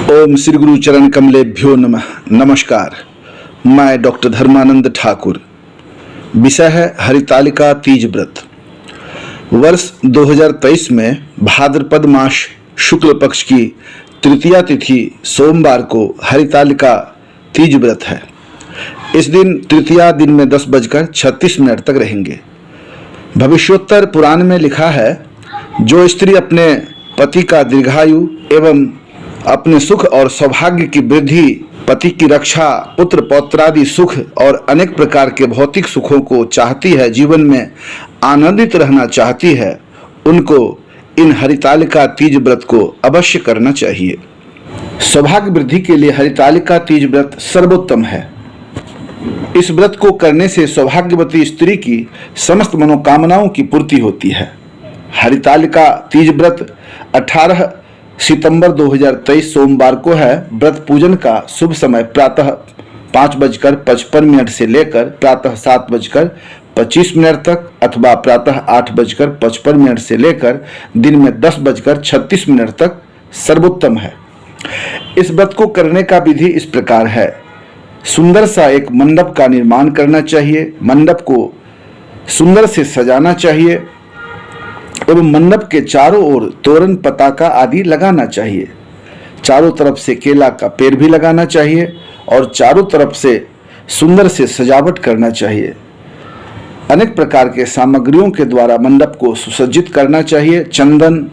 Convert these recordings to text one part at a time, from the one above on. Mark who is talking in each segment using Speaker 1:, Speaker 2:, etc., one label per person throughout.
Speaker 1: ओम श्री गुरु चरण कमलेभ्यो नमः। नमस्कार, मैं डॉक्टर धर्मानंद ठाकुर। विषय है हरितालिका तीज व्रत। वर्ष 2023 में भाद्रपद मास शुक्ल पक्ष की तृतीया तिथि सोमवार को हरितालिका तीज व्रत है। इस दिन तृतीया दिन में 10:36 तक रहेंगे। भविष्योत्तर पुराण में लिखा है, जो स्त्री अपने पति का दीर्घायु एवं अपने सुख और सौभाग्य की वृद्धि, पति की रक्षा, पुत्र पौत्रादि सुख और अनेक प्रकार के भौतिक सुखों को चाहती है, जीवन में आनंदित रहना चाहती है, उनको इन हरितालिका तीज व्रत को अवश्य करना चाहिए। सौभाग्य वृद्धि के लिए हरितालिका तीज व्रत सर्वोत्तम है। इस व्रत को करने से सौभाग्यवती स्त्री की समस्त मनोकामनाओं की पूर्ति होती है। हरितालिका तीज व्रत 18 सितंबर 2023 सोमवार को है। व्रत पूजन का शुभ समय प्रातः 5:55 से लेकर प्रातः 7:25 तक अथवा प्रातः 8:55 से लेकर दिन में 10:36 तक सर्वोत्तम है। इस व्रत को करने का विधि इस प्रकार है। सुंदर सा एक मंडप का निर्माण करना चाहिए। मंडप को सुंदर से सजाना चाहिए एवं मंडप के चारों ओर तोरण, पताका आदि लगाना चाहिए। चारों तरफ से केला का पेड़ भी लगाना चाहिए और चारों तरफ से सुंदर से सजावट करना चाहिए। अनेक प्रकार के सामग्रियों के द्वारा मंडप को सुसज्जित करना चाहिए। चंदन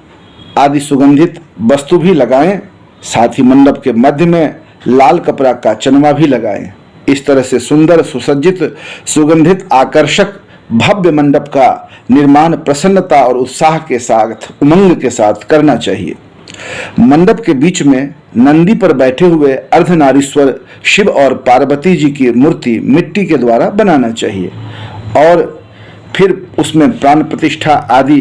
Speaker 1: आदि सुगंधित वस्तु भी लगाएं। साथ ही मंडप के मध्य में लाल कपड़ा का चनवा भी लगाएं। इस तरह से सुंदर, सुसज्जित, सुगंधित, आकर्षक भव्य मंडप का निर्माण प्रसन्नता और उत्साह के साथ, उमंग के साथ करना चाहिए। मंडप के बीच में नंदी पर बैठे हुए अर्धनारीश्वर शिव और पार्वती जी की मूर्ति मिट्टी के द्वारा बनाना चाहिए और फिर उसमें प्राण प्रतिष्ठा आदि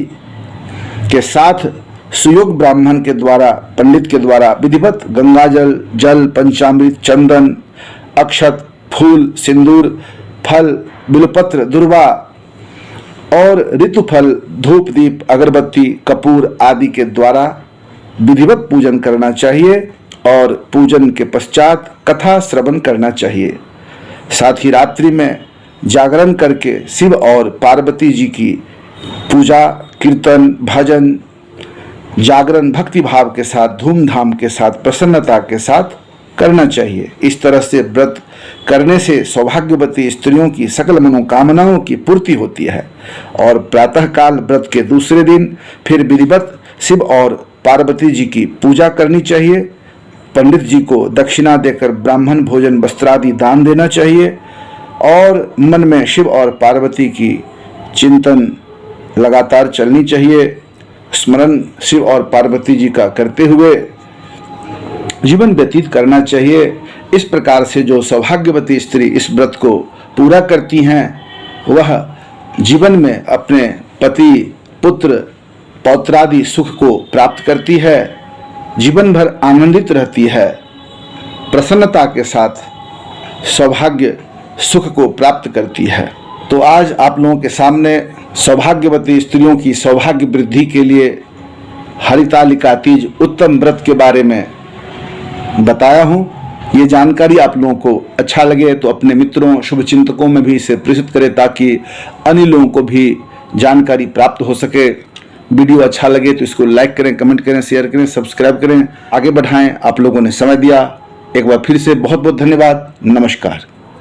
Speaker 1: के साथ सुयोग ब्राह्मण के द्वारा, पंडित के द्वारा विधिवत गंगाजल, जल, पंचामृत, चंदन, अक्षत, फूल, सिंदूर, फल, बिल्वपत्र, दुर्वा और ऋतुफल, धूप, दीप, अगरबत्ती, कपूर आदि के द्वारा विधिवत पूजन करना चाहिए और पूजन के पश्चात कथा श्रवण करना चाहिए। साथ ही रात्रि में जागरण करके शिव और पार्वती जी की पूजा, कीर्तन, भजन, जागरण भक्ति भाव के साथ, धूमधाम के साथ, प्रसन्नता के साथ करना चाहिए। इस तरह से व्रत करने से सौभाग्यवती स्त्रियों की सकल मनोकामनाओं की पूर्ति होती है। और प्रातःकाल व्रत के दूसरे दिन फिर विधिवत शिव और पार्वती जी की पूजा करनी चाहिए। पंडित जी को दक्षिणा देकर ब्राह्मण भोजन, वस्त्रादि दान देना चाहिए और मन में शिव और पार्वती की चिंतन लगातार चलनी चाहिए। स्मरण शिव और पार्वती जी का करते हुए जीवन व्यतीत करना चाहिए। इस प्रकार से जो सौभाग्यवती स्त्री इस व्रत को पूरा करती हैं, वह जीवन में अपने पति, पुत्र, पौत्रादि सुख को प्राप्त करती है, जीवन भर आनंदित रहती है, प्रसन्नता के साथ सौभाग्य सुख को प्राप्त करती है। तो आज आप लोगों के सामने सौभाग्यवती स्त्रियों की सौभाग्य वृद्धि के लिए हरितालिका तीज उत्तम व्रत के बारे में बताया हूँ। ये जानकारी आप लोगों को अच्छा लगे तो अपने मित्रों, शुभचिंतकों में भी इसे प्रेषित करें ताकि अन्य लोगों को भी जानकारी प्राप्त हो सके। वीडियो अच्छा लगे तो इसको लाइक करें, कमेंट करें, शेयर करें, सब्सक्राइब करें, आगे बढ़ाएं। आप लोगों ने समय दिया, एक बार फिर से बहुत बहुत धन्यवाद। नमस्कार।